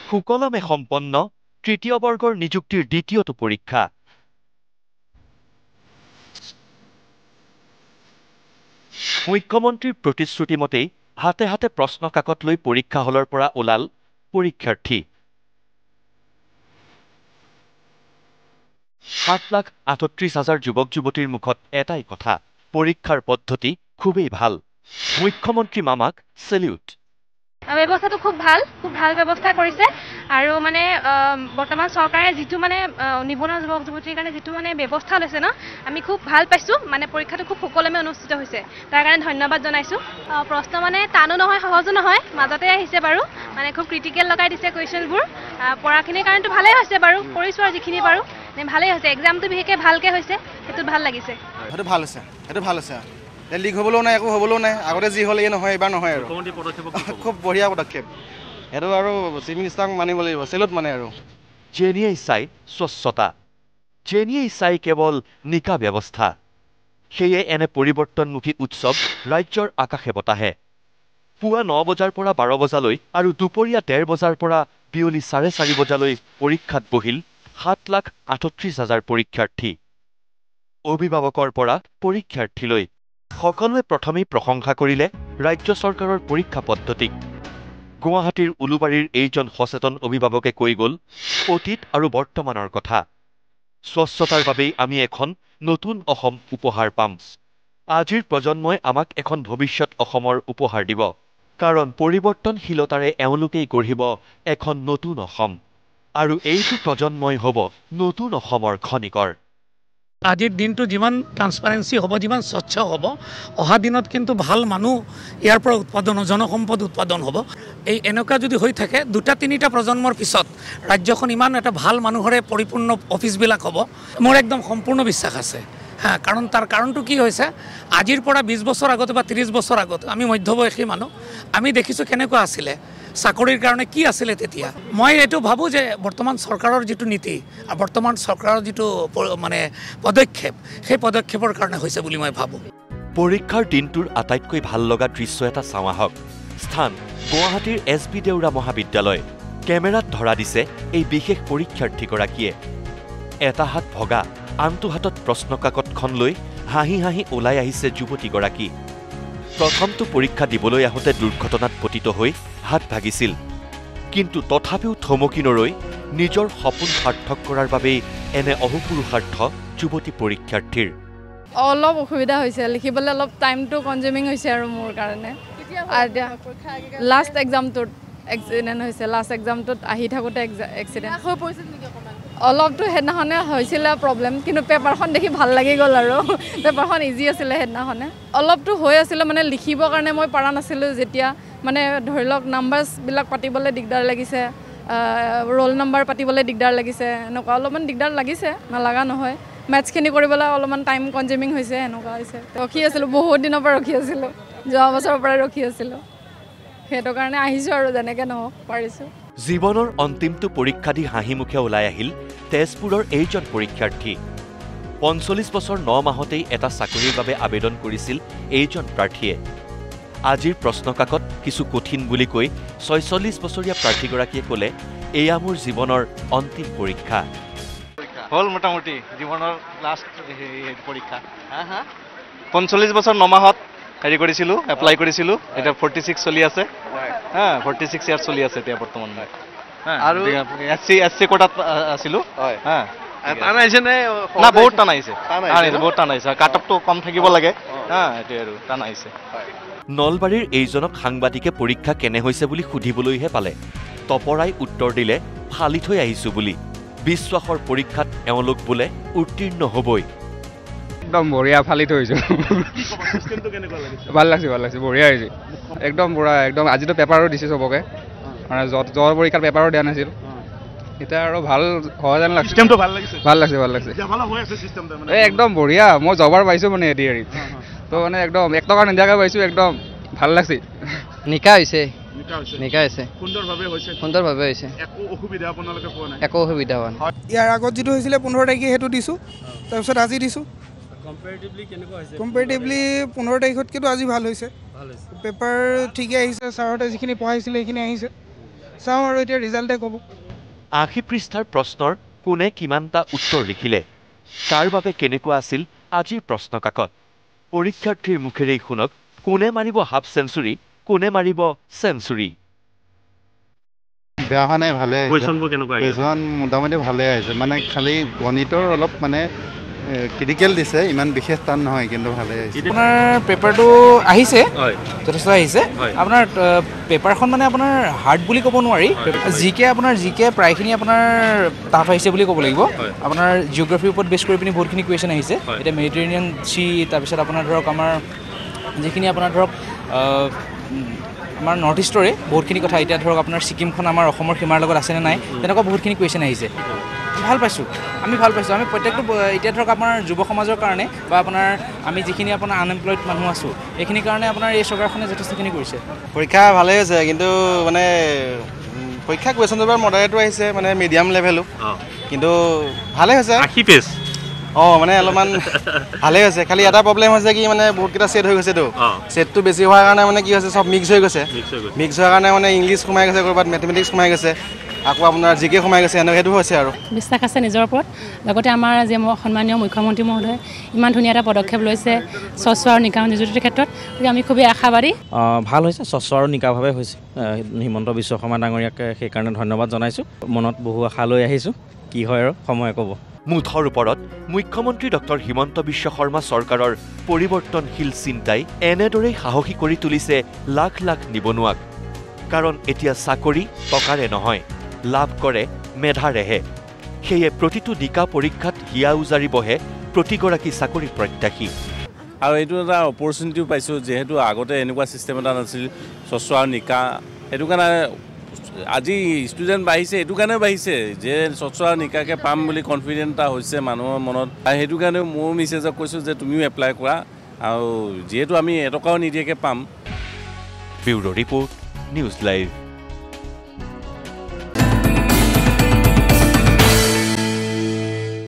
সুকলমে সম্পন্ন তৃতীয় বৰ্গৰ নিযুক্তিৰ দ্বিতীয়টো পৰীক্ষা। মুখ্যমন্ত্ৰীৰ প্ৰতিশ্ৰুতি মতেই হাতে হাতে প্ৰশ্ন কাকত লৈ পৰীক্ষা হলৰ পৰা ওলাল পৰীক্ষাৰ্থী। 7,38,000 যুৱক-যুৱতীৰ মুখত এটাই কথা, পৰীক্ষাৰ পদ্ধতি খুবেই ভাল। মুখ্যমন্ত্ৰী মামাক সেলিউট। ব্যৱস্থাটো খুব ভাল ব্যৱস্থা কৰিছে আৰু মানে বৰ্তমান চৰকাৰে যিটো মানে নিবনুৱা যুৱক যুৱতীৰ কাৰণে যিটো মানে ব্যৱস্থা লৈছে ন, আমি খুব ভাল পাইছোঁ। মানে পৰীক্ষাটো খুব সুকলমে অনুষ্ঠিত হৈছে, তাৰ কাৰণে ধন্যবাদ জনাইছোঁ। প্ৰশ্ন মানে টানো নহয় সহজো নহয়, মাজতে আহিছে বাৰু। মানে খুব ক্ৰিটিকেল লগাই দিছে কুৱেশ্যনবোৰ। পঢ়াখিনিৰ কাৰণেতো ভালেই হৈছে বাৰু, কৰিছোঁ আৰু যিখিনি পাৰোঁ ভালেই হৈছে। এক্সামটো বিশেষকৈ ভালকৈ হৈছে, সেইটোত ভাল লাগিছে। সেইটো ভাল হৈছে। লিক হ'বলৈও নাই, একো হ'বলৈও নাই। আগতে যি হ'ল নহয়, এইবাৰ নহয় আৰু খুব বঢ়িয়া পদক্ষেপ। সেইটো আৰু চিফ মিনিষ্টাৰক মানিব লাগিব, চেলুট মানে আৰু। যেনিয়েই চাই স্বচ্ছতা, যেনিয়েই চাই কেৱল নিকা ব্যৱস্থা। সেয়ে এনে পৰিৱৰ্তনমুখী উৎসৱ ৰাজ্যৰ আকাশে বতাহে। পুৱা 9 বজাৰ পৰা 12 বজালৈ আৰু দুপৰীয়া 1:30 বজাৰ পৰা বিয়লি 4:30 বজালৈ পৰীক্ষাত বহিল 7,38,000 পৰীক্ষাৰ্থী। অভিভাৱকৰ পৰা পৰীক্ষাৰ্থীলৈ সকলোৱে প্ৰথমেই প্ৰশংসা কৰিলে ৰাজ্য চৰকাৰৰ পৰীক্ষা পদ্ধতিক। গুৱাহাটীৰ উলুবাৰীৰ এইজন সচেতন অভিভাৱকে কৈ গ'ল অতীত আৰু বৰ্তমানৰ কথা। স্বচ্ছতাৰ বাবেই আমি এখন নতুন অসম উপহাৰ পাম। আজিৰ প্ৰজন্মই আমাক এখন ভৱিষ্যত অসমৰ উপহাৰ দিব, কাৰণ পৰিৱৰ্তনশীলতাৰে এওঁলোকেই গঢ়িব এখন নতুন অসম। আৰু এইটো প্ৰজন্মই হ'ব নতুন অসমৰ খনিকৰ। আজিৰ দিনটো যিমান ট্ৰান্সপাৰেঞ্চি হ'ব, যিমান স্বচ্ছ হ'ব, অহা দিনত কিন্তু ভাল মানুহ ইয়াৰ পৰা উৎপাদন, জনসম্পদ উৎপাদন হ'ব। এনেকুৱা যদি হৈ থাকে 2-3টা প্ৰজন্মৰ পিছত ৰাজ্যখন ইমান এটা ভাল মানুহৰে পৰিপূৰ্ণ অফিচবিলাক হ'ব, মোৰ একদম সম্পূৰ্ণ বিশ্বাস আছে। কাৰণ তাৰ কাৰণটো কি হৈছে, আজিৰ পৰা 20 বছৰ আগতে বা 30 বছৰ আগতে আমি মধ্যবয়সী মানুহ, আমি দেখিছোঁ কেনেকুৱা আছিলে, চাকৰিৰ কাৰণে কি আছিলে তেতিয়া। মই এইটো ভাবোঁ যে বৰ্তমান চৰকাৰৰ যিটো নীতি আৰু বৰ্তমান চৰকাৰৰ যিটো মানে পদক্ষেপ, সেই পদক্ষেপৰ কাৰণে হৈছে বুলি মই ভাবোঁ। পৰীক্ষাৰ দিনটোৰ আটাইতকৈ ভাল লগা দৃশ্য এটা চাওঁ আহক। স্থান গুৱাহাটীৰ SB দেউৰা মহাবিদ্যালয়। কেমেৰাত ধৰা দিছে এই বিশেষ পৰীক্ষাৰ্থীগৰাকীয়ে। এটা হাত ভগা, আনটো হাতত প্ৰশ্ন কাকতখন লৈ হাঁহি হাঁহি ওলাই আহিছে যুৱতীগৰাকী। প্ৰথমটো পৰীক্ষা দিবলৈ আহোঁতে দুৰ্ঘটনাত পতিত হৈ হাত ভাগিছিল, কিন্তু তথাপিও থমকি নৰৈ নিজৰ সপোন সাৰ্থক কৰাৰ বাবেই এনে অহোপুৰুষাৰ্থ যুৱতী পৰীক্ষাৰ্থীৰ। অলপ অসুবিধা হৈছে, লিখিবলৈ অলপ টাইমটো কনজিউমিং হৈছে আৰু মোৰ কাৰণে। লাষ্ট এক্সামটোত এক্সিডেণ্ট হৈছে, লাষ্ট এক্সামটোত আহি থাকোঁতে এক্সিডেণ্ট হৈ পৰিছিল নেকি অকণমান? অলপতো সেইদিনাখনে হৈছিলে প্ৰব্লেম, কিন্তু পেপাৰখন দেখি ভাল লাগি গ'ল আৰু পেপাৰখন ইজি আছিলে সেইদিনাখনে। অলপতো হৈ আছিলে মানে লিখিবৰ কাৰণে মই পৰা নাছিলোঁ, যেতিয়া মানে ধৰি লওক নাম্বাৰছবিলাক পাতিবলৈ দিগদাৰ লাগিছে, ৰোল নম্বৰ পাতিবলৈ দিগদাৰ লাগিছে, এনেকুৱা অলপমান দিগদাৰ লাগিছে, নালাগা নহয়। মেথছখিনি কৰিবলৈ অলপমান টাইম কনজিউমিং হৈছে, এনেকুৱা হৈছে। ৰখি আছিলোঁ, বহুত দিনৰ পৰা ৰখি আছিলোঁ, যোৱা বছৰৰ পৰাই ৰখি আছিলোঁ। সেইটো কাৰণে আহিছোঁ আৰু যেনেকৈ নহওক পাৰিছোঁ। জীৱনৰ অন্তিমটো পৰীক্ষা দি হাঁহিমুখে ওলাই আহিল তেজপুৰৰ এইজন পৰীক্ষাৰ্থী। 45 বছৰ 9 মাহতেই এটা চাকৰিৰ বাবে আবেদন কৰিছিল এইজন প্ৰাৰ্থীয়ে। আজিৰ প্ৰশ্নকাকত কিছু কঠিন বুলি কৈ 46 বছৰীয়া প্ৰাৰ্থীগৰাকীয়ে ক'লে, এয়া মোৰ জীৱনৰ অন্তিম পৰীক্ষা। হ'ল মোটামুটি জীৱনৰ লাষ্ট পৰীক্ষা। 45 বছৰ 9 মাহত হেৰি কৰিছিলোঁ, এপ্লাই কৰিছিলোঁ। এতিয়া 46 চলি আছে। 46 ইয়াৰ চলি আছে এতিয়া বৰ্তমান। আৰু SC কোটাত আছিলোঁ। টান আহিছে নে? না, বহুত টান আহিছে, বহুত টান আহিছে। কাট অফটো কম থাকিব লাগে, এইটোৱে আৰু টান আহিছে। নলবাৰীৰ এইজনক সাংবাদিকে পৰীক্ষা কেনে হৈছে বুলি সুধিবলৈহে পালে। তপৰাই উত্তৰ দিলে, ফালি থৈ আহিছোঁ বুলি। বিশ্বাসৰ পৰীক্ষাত এওঁলোক বোলে উত্তীৰ্ণ হ'বই। একদম বঢ়িয়া, ফালি থৈছোঁ। ভাল লাগিছে, বঢ়িয়া হৈছে একদম পুৰা। একদম আজিতো পেপাৰো দিছে চবকে, মানে জ্বৰ পৰীক্ষাত পেপাৰো দিয়া নাছিল। এতিয়া আৰু ভাল হোৱা যেন লাগিছে। ভাল লাগিছে। একদম বঢ়িয়া, মই জবাৰ পাইছোঁ মানে এডিআৰিত, তো মানে একদম 1 টকা নিদিয়াকৈ পাইছোঁ, একদম ভাল লাগিছে। নিকা হৈছে। সুন্দৰভাৱে হৈছে। একো অসুবিধা হোৱা নাই। ইয়াৰ আগত যিটো হৈছিলে 15 তাৰিখে সেইটো দিছোঁ, তাৰপিছত আজি দিছোঁ। কম্পেৰিটিভলি 15 তাৰিখতকৈতো আজি ভাল হৈছে। পেপাৰ ঠিকে আহিছে, ছাৰহঁতে যিখিনি পঢ়াইছিলে সেইখিনি আহিছে। চাওঁ আৰু এতিয়া ৰিজাল্টে ক'ব 80 পৃষ্ঠাৰ প্ৰশ্নৰ কোনে কিমানটা উত্তৰ লিখিলে তাৰ বাবে কেনেকুৱা আছিল আজিৰ প্ৰশ্ন কাকত পৰীক্ষাৰ্থীৰ মুখেৰেই শুনক কোনে মাৰিব হাফ সেঞ্চুৰী কোনে মাৰিব সেঞ্চুৰী বেয়া হোৱা নাই ভালে কুৱেশ্যনবোৰ কেনেকুৱা কুৱেশ্যন মোটামুটি ভালে আহিছে মানে খালি গণিতৰ অলপ মানে ক্ৰিটিকেল দিছে ইমান বিশেষ টান নহয় কিন্তু ভালে আহিছে আপোনাৰ পেপাৰটো আহিছে যথেষ্ট আহিছে আপোনাৰ পেপাৰখন মানে আপোনাৰ হাৰ্ড বুলি ক'ব নোৱাৰি জিকে প্ৰায়খিনি আপোনাৰ টাফ আহিছে বুলি ক'ব লাগিব আপোনাৰ জিঅ'গ্ৰাফিৰ ওপৰত বেছ কৰি পিনি বহুতখিনি কুৱেশ্যন আহিছে এতিয়া মেডিটেৰেনিয়ান চি তাৰপিছত আপোনাৰ ধৰক আমাৰ যিখিনি আপোনাৰ ধৰক আমাৰ নৰ্থ ইষ্টৰে বহুতখিনি কথা এতিয়া ধৰক আপোনাৰ ছিকিমখন আমাৰ অসমৰ সীমাৰ লগত আছেনে নাই তেনেকুৱা বহুতখিনি কুৱেশ্যন আহিছে ভাল পাইছোঁ আমি প্ৰত্যেকটো এতিয়া ধৰক আপোনাৰ যুৱ সমাজৰ কাৰণে বা আপোনাৰ আমি যিখিনি আপোনাৰ আনএমপ্লয়ড মানুহ আছোঁ এইখিনিৰ কাৰণে আপোনাৰ এই চৰকাৰখনে যথেষ্টখিনি কৰিছে পৰীক্ষা ভালেই হৈছে কিন্তু মানে পৰীক্ষা কুৱেশ্যন পেপাৰ মডাৰেটো আহিছে মানে মিডিয়াম লেভেলো কিন্তু ভালে হৈছে 80 পেজ মানে অলপমান ভালেই হৈছে খালি এটা প্ৰব্লেম হৈছে কি মানে বহুতকেইটা ছেট হৈ গৈছেতো ছেটটো বেছি হোৱাৰ কাৰণে মানে কি হৈছে চব মিক্স হৈ গৈছে মিক্স হোৱাৰ কাৰণে মানে ইংলিছ সোমাই গৈছে ক'ৰবাত মেথমেটিক্স সোমাই গৈছে আকৌ আপোনাৰ জিকে সোমাই গৈছে এনেকৈ সেইটো হৈছে আৰু বিশ্বাস আছে নিজৰ ওপৰত লগতে আমাৰ যি সন্মানীয় মুখ্যমন্ত্ৰী মহোদয় ইমান ধুনীয়া এটা পদক্ষেপ লৈছে স্বচ্ছ আৰু নিকা নিযুক্তিৰ ক্ষেত্ৰত আমি খুবেই আশাবাদী ভাল হৈছে স্বচ্ছ আৰু নিকাভাৱে হৈছে হিমন্ত বিশ্ব শৰ্মা ডাঙৰীয়াক সেইকাৰণে ধন্যবাদ জনাইছোঁ মনত বহু আশা লৈ আহিছোঁ কি হয় আৰু সময়ে ক'ব মুঠৰ ওপৰত মুখ্যমন্ত্ৰী ডক্টৰ হিমন্ত বিশ্ব শৰ্মা চৰকাৰৰ পৰিৱৰ্তনশীল চিন্তাই এনেদৰেই সাহসী কৰি তুলিছে লাখ লাখ নিবনুৱাক কাৰণ এতিয়া চাকৰি টকাৰে নহয় লাভ কৰে মেধাৰেহে সেয়ে প্ৰতিটো নিকা পৰীক্ষাত হিয়া উজাৰি বহে প্ৰতিগৰাকী চাকৰি প্ৰত্যাশী আৰু এইটো এটা অপৰচুনিটিও পাইছোঁ যিহেতু আগতে এনেকুৱা চিষ্টেম এটা নাছিল স্বচ্ছ আৰু নিকা সেইটো কাৰণে আজি ষ্টুডেণ্ট বাঢ়িছে এইটো কাৰণে বাঢ়িছে যে স্বচ্ছ আৰু নিকাকৈ পাম বুলি কনফিডেণ্ট এটা হৈছে মানুহৰ মনত আৰু সেইটো কাৰণে মোৰ মেছেজক কৈছোঁ যে তুমিও এপ্লাই কৰা আৰু যিহেতু আমি এটকাও নিদিয়াকৈ পাম ব্যুৰ' ৰিপৰ্ট নিউজ লাইভ